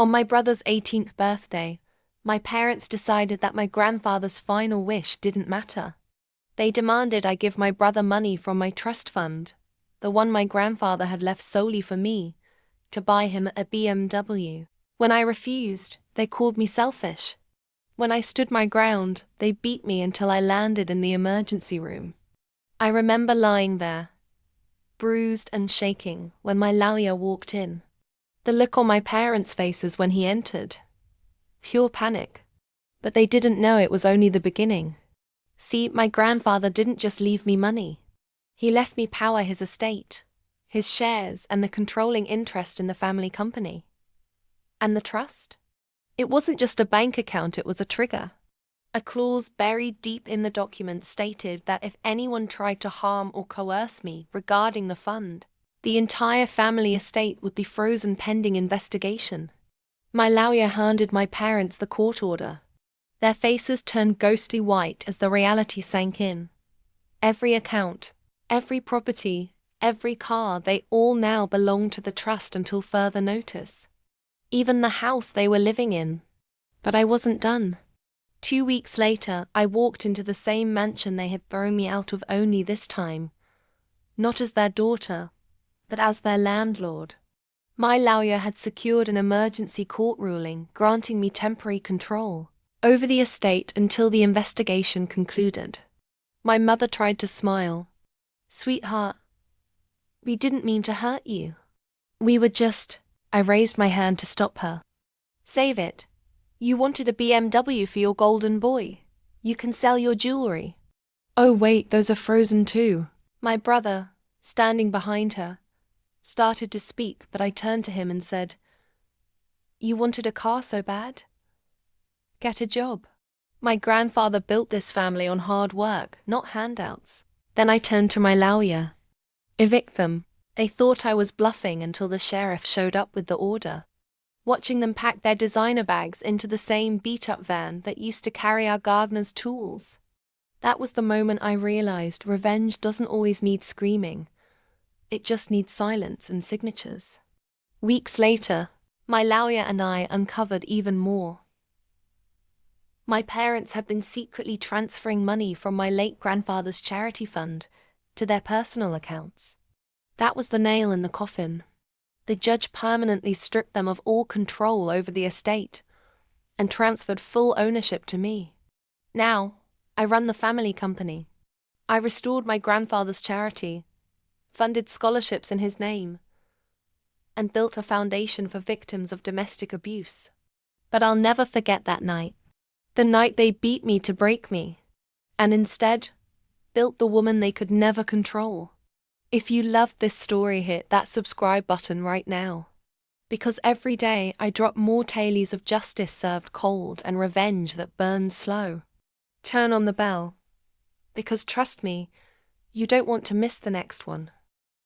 On my brother's 18th birthday, my parents decided that my grandfather's final wish didn't matter. They demanded I give my brother money from my trust fund, the one my grandfather had left solely for me, to buy him a BMW. When I refused, they called me selfish. When I stood my ground, they beat me until I landed in the emergency room. I remember lying there, bruised and shaking, when my lawyer walked in. The look on my parents' faces when he entered. Pure panic. But they didn't know it was only the beginning. See, my grandfather didn't just leave me money. He left me power, his estate, his shares, and the controlling interest in the family company. And the trust? It wasn't just a bank account, it was a trigger. A clause buried deep in the document stated that if anyone tried to harm or coerce me regarding the fund, the entire family estate would be frozen pending investigation. My lawyer handed my parents the court order. Their faces turned ghostly white as the reality sank in. Every account, every property, every car, they all now belonged to the trust until further notice. Even the house they were living in. But I wasn't done. 2 weeks later, I walked into the same mansion they had thrown me out of, only this time, not as their daughter, but as their landlord. My lawyer had secured an emergency court ruling granting me temporary control over the estate until the investigation concluded. My mother tried to smile. "Sweetheart, we didn't mean to hurt you. We were just—" I raised my hand to stop her. "Save it. You wanted a BMW for your golden boy. You can sell your jewelry." "Oh wait, those are frozen too." My brother, standing behind her, started to speak, but I turned to him and said, "You wanted a car so bad? Get a job. My grandfather built this family on hard work, not handouts." Then I turned to my lawyer. "Evict them." They thought I was bluffing until the sheriff showed up with the order. Watching them pack their designer bags into the same beat-up van that used to carry our gardener's tools. That was the moment I realized revenge doesn't always need screaming. It just needs silence and signatures. Weeks later, my lawyer and I uncovered even more. My parents had been secretly transferring money from my late grandfather's charity fund to their personal accounts. That was the nail in the coffin. The judge permanently stripped them of all control over the estate and transferred full ownership to me. Now, I run the family company. I restored my grandfather's charity, funded scholarships in his name, and built a foundation for victims of domestic abuse. But I'll never forget that night. The night they beat me to break me, and instead built the woman they could never control. If you loved this story, hit that subscribe button right now. Because every day I drop more tales of justice served cold and revenge that burns slow. Turn on the bell. Because trust me, you don't want to miss the next one.